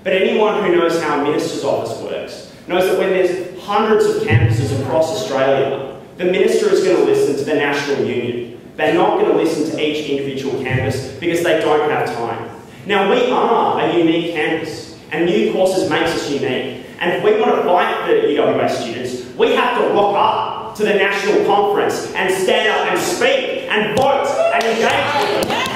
But anyone who knows how a minister's office works knows that when there's hundreds of campuses across Australia, the minister is going to listen to the National Union. They're not going to listen to each individual campus because they don't have time. Now, we are a unique campus, and new courses makes us unique. And if we want to fight the UWA students, we have to rock up to the national conference and stand up and speak and vote and engage with them.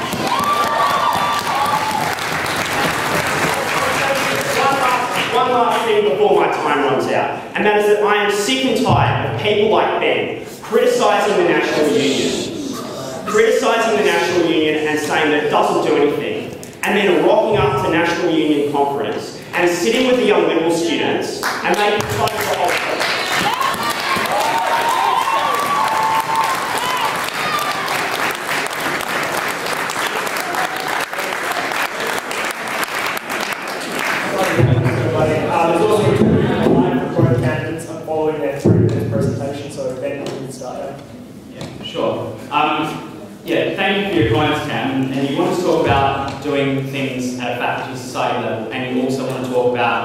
One last thing before my time runs out, and that is that I am sick and tired of people like Ben criticising the National Union and saying that it doesn't do anything, and then rocking up to National Union conference and sitting with the young Liberal students and making fun of the whole thing. There's also a line for both candidates following their 3-minute presentation, so Ben, you can start there. Yeah, sure. Yeah, thank you for your comments, Cam. And you want to talk about doing things at a faculty society level, and you also want to talk about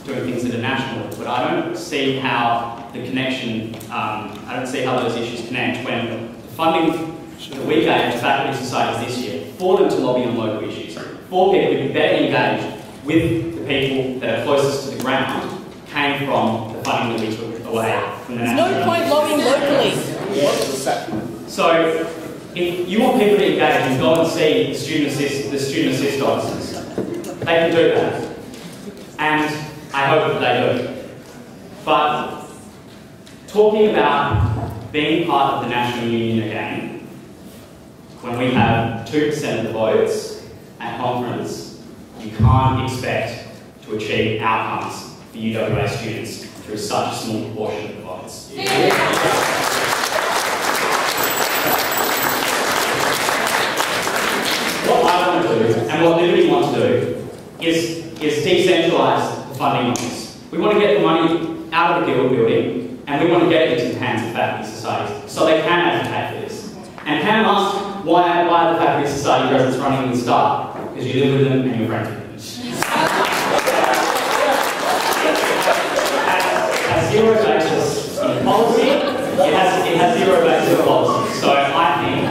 doing things at a national level. But I don't see how the connection, I don't see how those issues connect when the funding that we gave to faculty societies this year for them to lobby on local issues, for people to be better engaged with the people that are closest to the ground, came from the funding that we took away from the national. There's no point lobbying locally. So, if you want people to engage and go and see the student assist officers, they can do that. And I hope that they do. But talking about being part of the National Union again, when we have 2% of the votes at conference, you can't expect to achieve outcomes for UWA students through such a small proportion of the votes. What I want to do, and what Liberty want to do, is decentralise the funding of this. We want to get the money out of the guild building, and we want to get it into the hands of faculty societies, so they can advocate for this. And Cam asked, why are the faculty society presidents running in the start? Because you live with them and you're friends with them. Has zero basis in policy, it has zero basis in policy. So I think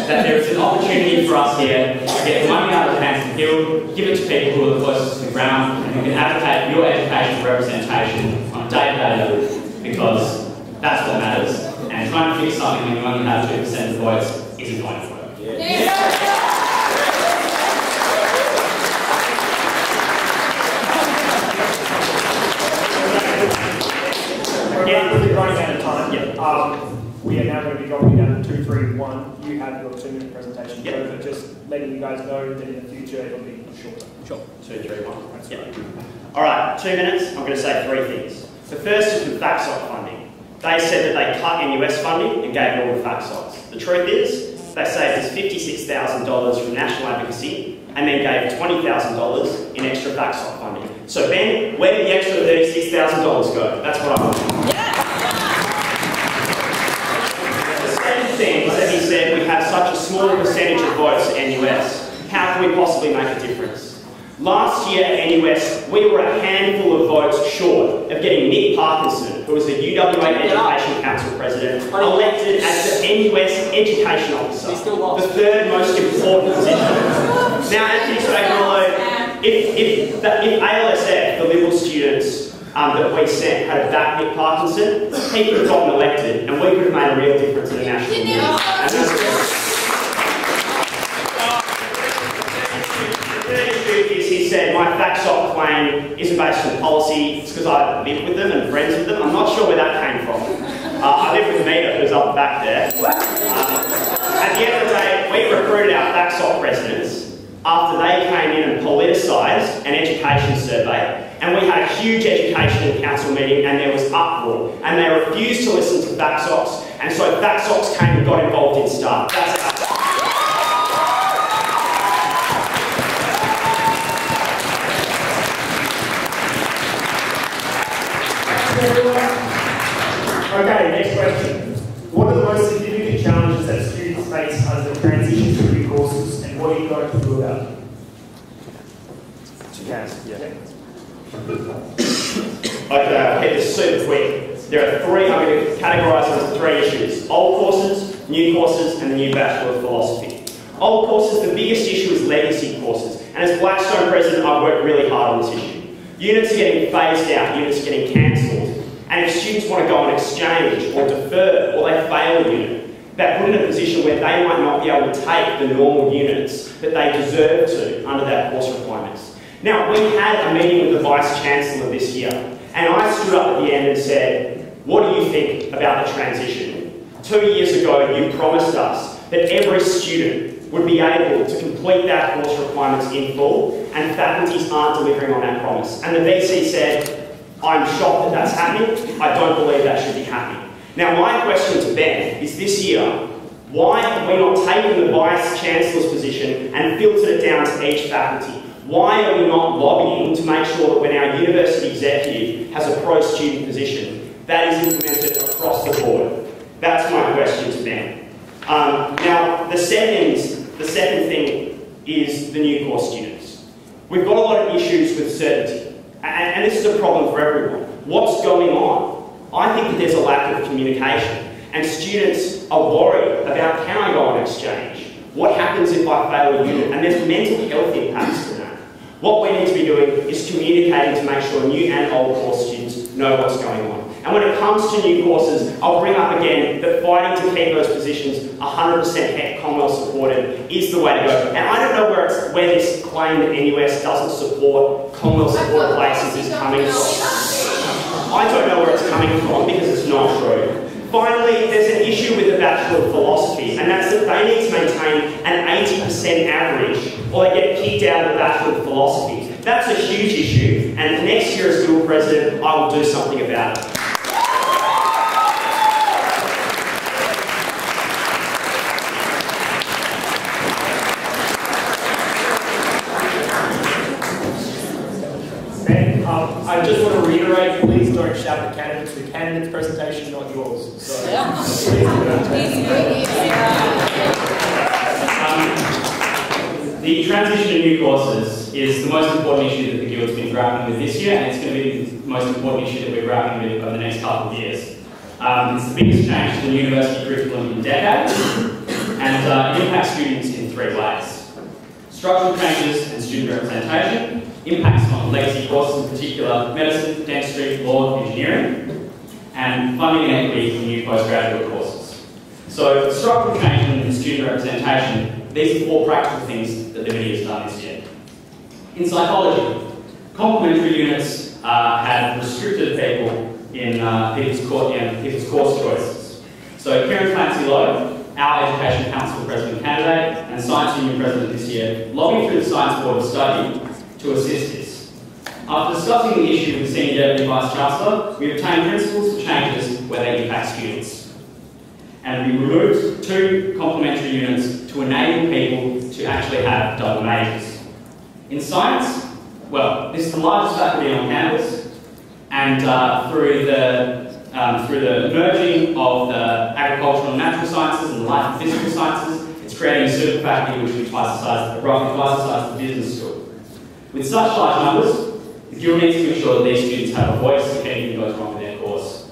that there is an opportunity for us here to get the money out of the hands of the guild, give it to people who are the closest to the ground, and who can advocate your education representation on a day-to-day level, because that's what matters. And trying to fix something when you only have 2% of the votes isn't going to work. We're running out of time. We are now going to be dropping down to 2, 3, 1. You have your 2-minute presentation over. Just letting you guys know that in the future it'll be shorter. Sure. 2, 3, 1. That's right. Alright, 2 minutes. I'm going to say 3 things. The first is with FACSOC funding. They said that they cut NUS funding and gave it all to FACSOCs. The truth is, they saved us $56,000 from national advocacy and then gave $20,000 in extra FACSOC funding. So Ben, where did the extra $36,000 go? That's what I want. The second thing is that he said we have such a small percentage of votes at NUS. How can we possibly make a difference? Last year at NUS, we were a handful of votes short of getting Nick Parkinson, who was the UWA Education Council President, elected as the NUS Education Officer, the third most important position. Now, Anthony Spagnolo, if ALSF, the Liberal students that we sent, had backed Nick Parkinson, he could have gotten elected, and we could have made a real difference in the national news. He said, my FACSOC claim isn't based on policy, it's because I live with them and friends with them. I'm not sure where that came from. I live with Mita, who's up the back there. At the end of the day, we recruited our FACSOC presidents after they came in and politicised an education survey, and we had a huge education council meeting and there was uproar, and they refused to listen to FACSOCs, and so FACSOCs came and got involved in START. That's us. Okay, next question. What are the most significant challenges that students face as they transition to new courses, and what are you going to do about it? Yeah. Okay, I'll keep this super quick. There are three, I'm going to categorise them as three issues: old courses, new courses, and the new Bachelor of Philosophy. Old courses, the biggest issue is legacy courses. And as Blackstone President, I've worked really hard on this issue. Units are getting phased out, units are getting cancelled. And if students want to go on exchange or defer, or they fail a unit, they're put in a position where they might not be able to take the normal units that they deserve to under that course requirements. Now, we had a meeting with the Vice Chancellor this year, and I stood up at the end and said, what do you think about the transition? 2 years ago, you promised us that every student would be able to complete that course requirements in full, and faculties aren't delivering on that promise. And the VC said, I'm shocked that that's happening. I don't believe that should be happening. Now, my question to Ben is this year, why have we not taken the Vice Chancellor's position and filtered it down to each faculty? Why are we not lobbying to make sure that when our university executive has a pro-student position, that is implemented across the board? That's my question to Ben. Now, the second thing is the new course students. We've got a lot of issues with certainty, and this is a problem for everyone. What's going on? I think that there's a lack of communication, and students are worried about, can I go on exchange? What happens if I fail a unit? And there's mental health impacts to that. What we need to be doing is communicating to make sure new and old course students know what's going on. And when it comes to new courses, I'll bring up again that fighting to keep those positions 100% Commonwealth supported is the way to go. And I don't know where this claim that NUS doesn't support Commonwealth supported places is coming from. I don't know where it's coming from because it's not true. Finally, there's an issue with the Bachelor of Philosophy, and that's that they need to maintain an 80% average or they get kicked out of the Bachelor of Philosophy. That's a huge issue, and next year as School President, I will do something about it. I just want to reiterate, please don't shout at candidates. The candidate's presentation, not yours. So, please do that. The transition to new courses is the most important issue that the Guild's been grappling with this year, and it's going to be the most important issue that we're grappling with over the next couple of years. It's the biggest change to the university curriculum in decades, and it impacts students in three ways: structural changes and student representation, impacts on legacy courses, in particular medicine, dentistry, law, engineering, and funding and equity for new postgraduate courses. So, structural change and student representation, these are four practical things that Liberty has done this year. In psychology, complementary units have restricted people in people's course choices. So, Kieran Clancy-Lowe, our Education Council President candidate and Science Union President this year, lobbied through the Science Board of Study to assist this. After discussing the issue with the Senior Deputy Vice Chancellor, we obtained principles for changes where they impact students. And we removed 2 complementary units to enable people to actually have double majors. In science, well, this is the largest faculty on campus, and through the merging of the agricultural and natural sciences and the life and physical sciences, it's creating a super faculty which will be roughly twice the size of the business school. With such large numbers, the Guild needs to ensure that these students have a voice if anything goes wrong with their course.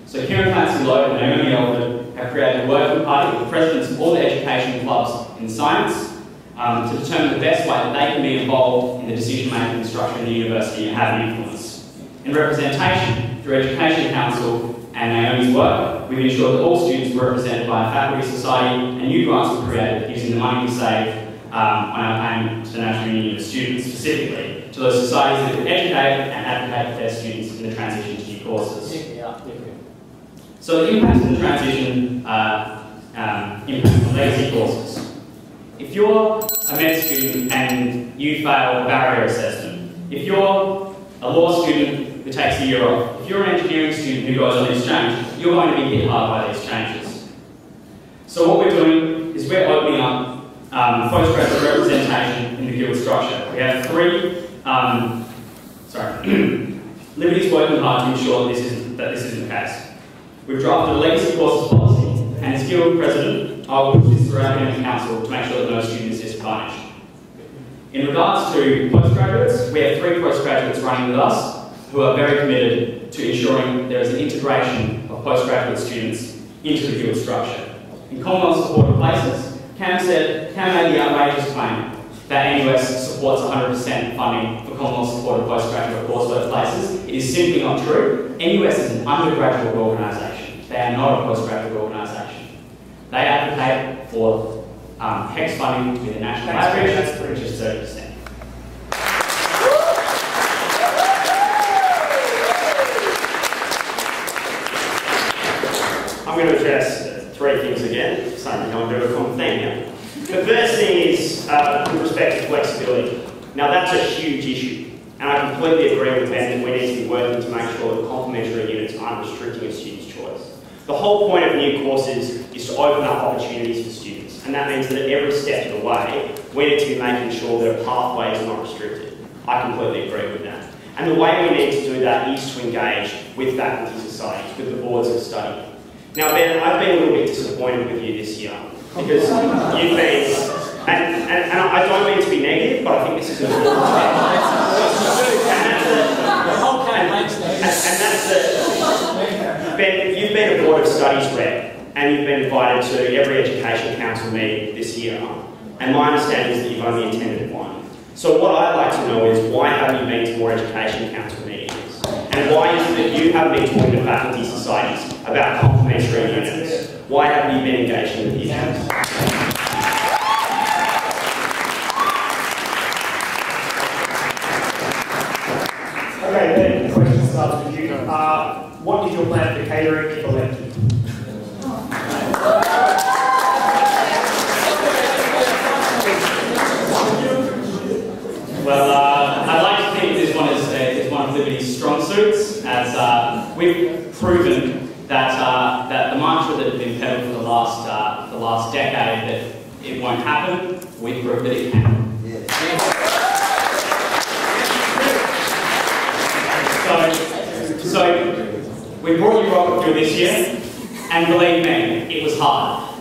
So Kieran Clancy-Lowe and Naomi Elford have created a working party with presidents of all the education clubs in science to determine the best way that they can be involved in the decision-making and structure in the university and have an influence. In representation, through Education Council and Naomi's work, we've ensured that all students were represented by a faculty society, and new grants were created using the money we saved on our payment to the National Union of Students, specifically to those societies that would educate and advocate for their students in the transition to new courses. So the impacts of the transition impact on legacy courses. If you're a med student and you fail a barrier assessment, if you're a law student who takes a year off, if you're an engineering student who goes on exchange, you're going to be hit hard by these changes. So what we're doing is we're opening up postgraduate representation in the Guild structure. We have 3, Liberty's working hard to ensure that this isn't the case. We've drafted a legacy courses policy, and as Guild President, I will push this through our Academic Council to make sure that no student is disadvantaged. In regards to postgraduates, we have 3 postgraduates running with us who are very committed to ensuring there is an integration of postgraduate students into the guild structure. In Commonwealth supported places, Cam made the outrageous claim that NUS supports 100% funding for Commonwealth supported postgraduate coursework places. It is simply not true. NUS is an undergraduate organisation. They are not a postgraduate organisation. They advocate for HEX funding to be the national average, which is 30%. I'm going to address 3 things again, starting to go into a common theme here. The first thing is with respect to flexibility. Now that's a huge issue, and I completely agree with Ben that we need to be working to make sure that complementary units aren't restricting a student's choice. The whole point of new courses is to open up opportunities for students, and that means that at every step of the way, we need to be making sure that a pathway is not restricted. I completely agree with that. And the way we need to do that is to engage with faculty societies, with the boards of study. Now Ben, I've been a little bit disappointed with you this year, because you've been, and I don't mean to be negative, but I think this is an important step. Ben, you've been a Board of Studies rep, and you've been invited to every Education Council meeting this year, and my understanding is that you've only attended 1. So what I'd like to know is, why haven't you been to more Education Council meetings? And why is it that you haven't been talking to faculty societies about complementary units? Why haven't you been engaging with these issues? Okay, Ben, the question starts with you. What is your plan for catering if elected? Well, I'd like to think this one is one of Liberty's strong suits, as we've proven that the mantra that has been peddled for the last decade, that it won't happen, we've proved that it can. So we brought you Rocket through this year, and believe me, it was hard.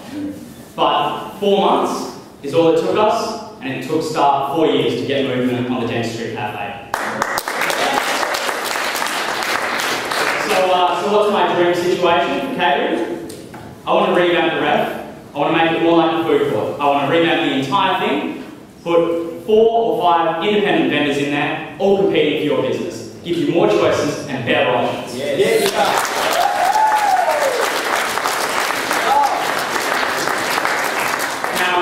But 4 months is all it took us, and it took Start 4 years to get movement on the Dentistry Cafe. So what's my dream situation for catering? I want to revamp the ref. I want to make it more like a food court. I want to revamp the entire thing, put 4 or 5 independent vendors in there, all competing for your business. Give you more choices and better options. Yes. Now,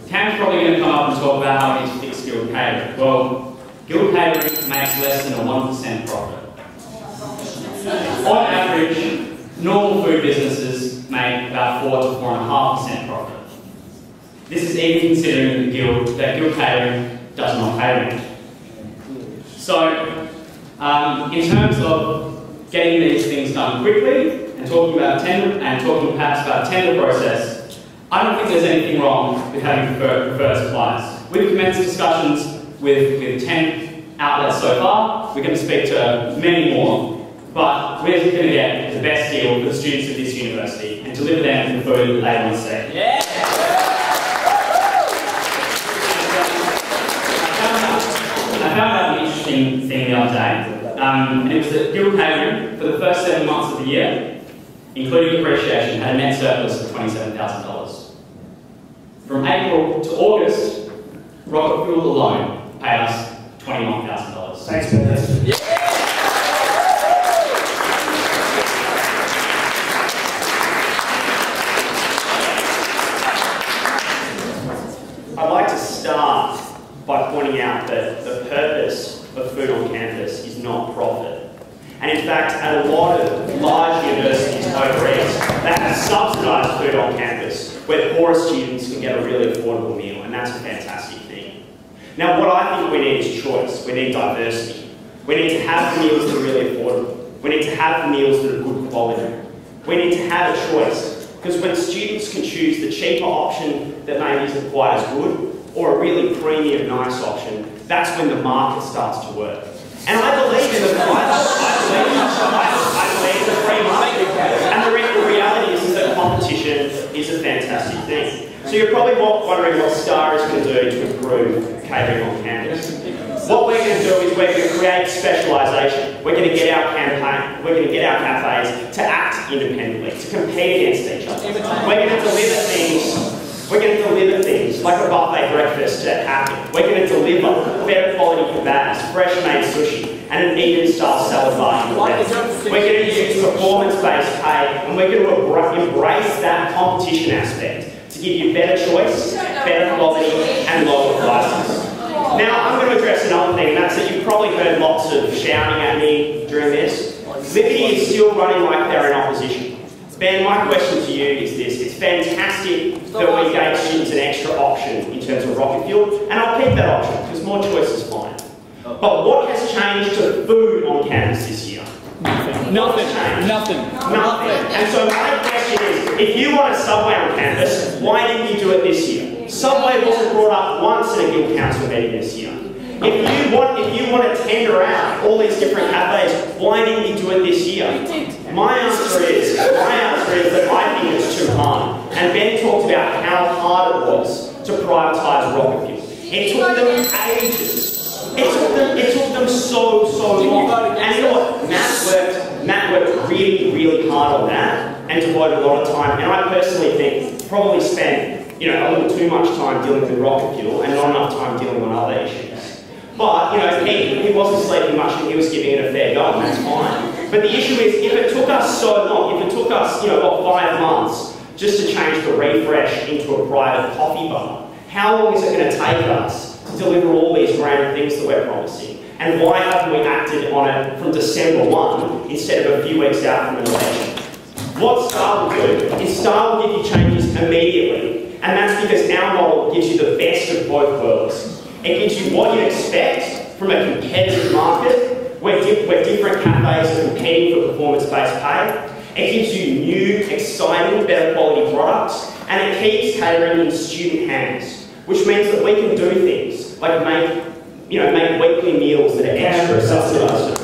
Cam's probably going to come up and talk about how it is to fix guild catering. Well, guild catering makes less than a 1% profit. On average, normal food businesses make about 4 to 4.5% profit. This is even considering that guild catering does not pay rent. So, in terms of getting these things done quickly and talking perhaps about tender process, I don't think there's anything wrong with having preferred suppliers. We've commenced discussions with 10 outlets so far. We're going to speak to many more, but we're going to get the best deal for the students of this university and deliver them the food that they want to see. Yeah. I found out an interesting thing the other day, and it was that guild catering for the first 7 months of the year, including depreciation, had a net surplus of $27,000. From April to August, Rocket Fuel alone paid us $21,000. Thanks, Ben. Yeah. I'd like to start by pointing out that the purpose of food on campus is not profit. And in fact, at a lot of large universities overseas, they have subsidised food on campus where poorer students can get a really affordable meal, and that's a fantastic thing. Now, what I think we need is choice. We need diversity. We need to have the meals that are really affordable. We need to have the meals that are good quality. We need to have a choice, because when students can choose the cheaper option that maybe isn't quite as good, or a really premium, nice option, that's when the market starts to work. And I believe in the free market. And the reality is that competition is a fantastic thing. So you're probably wondering what STAR is going to do to improve catering on campus. What we're going to do is we're going to create specialisation. We're going to get our cafes to act independently, to compete against each other. We're going to deliver things. We're going to deliver things like a buffet breakfast to happen. We're going to deliver better quality kebabs, fresh made sushi, and an Eden-style salad bar. We're going to use performance-based pay, and we're going to embrace that competition aspect to give you better choice, better quality, and lower prices. Now, I'm going to address another thing, and that's that you've probably heard lots of shouting at me during this. Liberty is still running like they're in opposition. Ben, my question to you is this. It's fantastic that we gave students an extra option in terms of rocket fuel, and I'll keep that option, because more choice is fine. But what has changed to food on campus this year? Nothing. And so my question is, if you want a Subway on campus, why didn't you do it this year? Subway wasn't brought up once in a Guild Council meeting this year. If you want to tender out all these different cafes, why didn't you do it this year? My answer is that I think it's too hard. And Ben talked about how hard it was to privatise rocket fuel. It took them ages. It took them so long. And you know what? Matt worked really hard on that and devoted a lot of time. And I personally think probably spent a little too much time dealing with rocket fuel and not enough time dealing on other issues. But, he wasn't sleeping much and he was giving it a fair go, and that's fine. But the issue is, if it took us so long, if it took us, 5 months just to change the refresh into a private coffee bar, how long is it going to take us to deliver all these grand things that we're promising? And why haven't we acted on it from December 1 instead of a few weeks out from an election? What STAR will do is STAR will give you changes immediately, and that's because our model gives you the best of both worlds. It gives you what you expect from a competitive market where different cafes are competing for performance-based pay. It gives you new, exciting, better quality products, and it keeps catering in student hands, which means that we can do things like make weekly meals that are extra subsidised.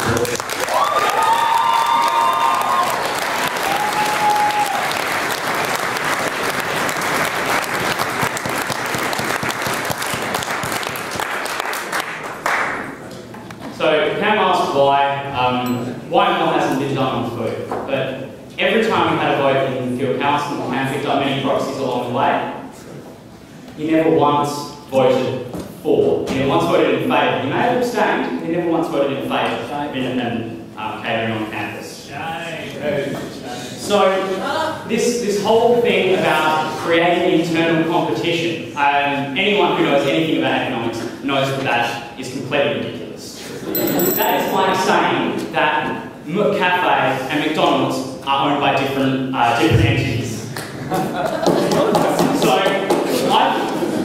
So Pam asked why more hasn't been done on food. But every time we had a vote in the field council, and Pam picked up many proxies along the way, he never once voted for. He never once voted in favour. He may have abstained, but he never once voted in favour of independent catering on campus. So this whole thing about creating internal competition, anyone who knows anything about economics knows that is completely ridiculous. That is like saying that cafes and McDonald's are owned by different entities. So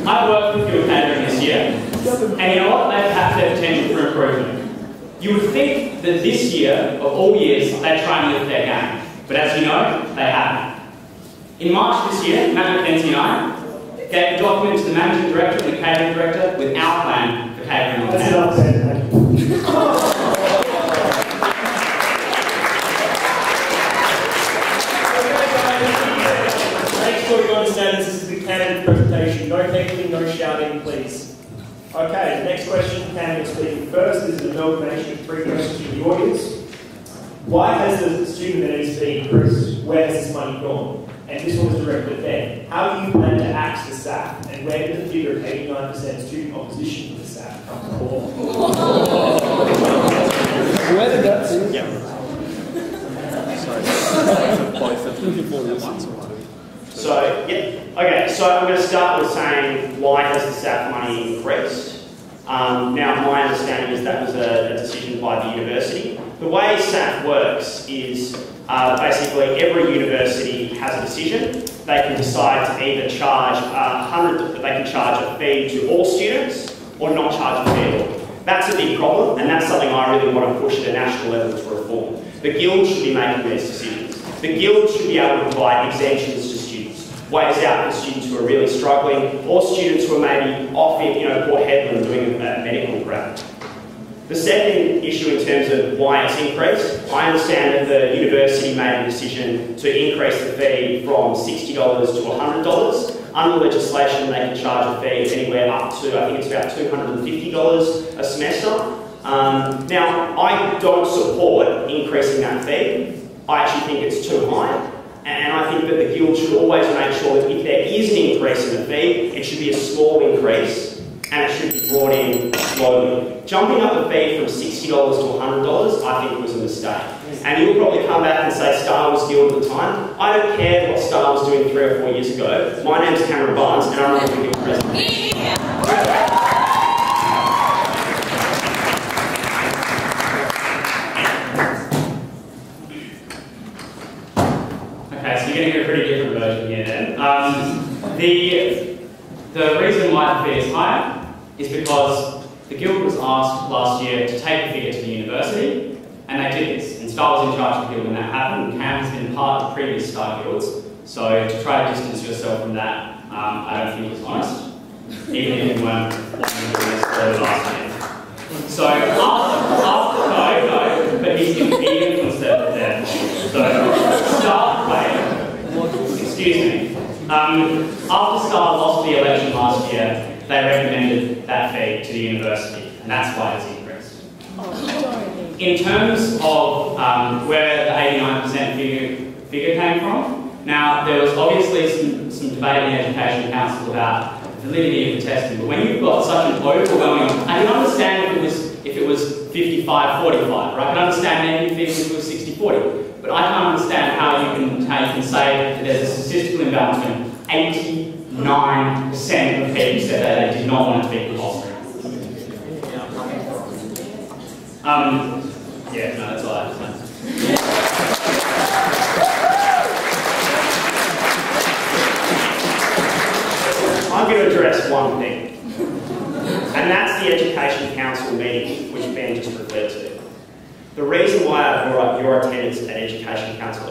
I've worked with Guild Catering this year, and you know what? They've had their potential for improvement. You would think that this year, of all years, they'd try and lift their game, but as you know, they haven't. In March this year, Matt McKenzie and I gave a document to the managing director and the catering director with our plan for catering on campus. Make sure you understand this is the candidate presentation. No heckling, no shouting, please. Okay, the next question, candidate speaking first. This is an amalgamation of 3 questions from the audience. Why has the student amenities fee increased? Where has this money gone? And this one was directed at Ben. How do you plan to axe the SSAF? And where did the figure of 89% student opposition to the SSAF come from? Where did that see? Yeah. So I'm going to start with saying, why has the SSAF money increased? Now, my understanding is that was a decision by the university. The way SSAF works is basically every university has a decision. They can decide to either charge a fee to all students or not charge a fee at all. That's a big problem, and that's something I really want to push at a national level to reform. The Guild should be making these decisions. The Guild should be able to provide exemptions to students, ways out for students who are really struggling, or students who are maybe off in Port Hedland doing a medical grad. The second issue in terms of why it's increased, I understand that the university made a decision to increase the fee from $60 to $100. under legislation they can charge a fee anywhere up to, I think it's about $250 a semester. Now, I don't support increasing that fee. I actually think it's too high. And I think that the Guild should always make sure that if there is an increase in the fee, it should be a small increase and it should be brought in slowly. Jumping up the fee from $60 to $100, I think was a mistake. And you'll probably come back and say Star Wars Guild at the time. I don't care what Star was doing 3 or 4 years ago. My name's Cameron Barnes and I'm the Guild president. Okay, so you're going to get a pretty different version here then. The reason why the fee is higher is because the Guild was asked last year to take the figure to the university, and they did this. And Star was in charge of the Guild when that happened, and Cam has been part of previous Star Guilds, so to try to distance yourself from that, I don't think is honest, even if you weren't wanting to do this early last year. So after but he's even from there. So Star played, excuse me. After Star lost the election last year, they recommended that fee to the university, and that's why it's increased. In terms of where the 89% figure came from, now there was obviously some debate in the Education Council about the validity of the testing, but when you've got such an overwhelming, I can understand if it was 55-45, or I can understand anything if it was 60-40. But I can't understand how you can say that there's a statistical imbalance when 89% of people said that they did not want it to be compulsory. Yeah, no, that's all I have to say. I'm going to address one thing, and that's the Education Council meeting, which Ben just referred to. The reason why I brought up your attendance at Education Council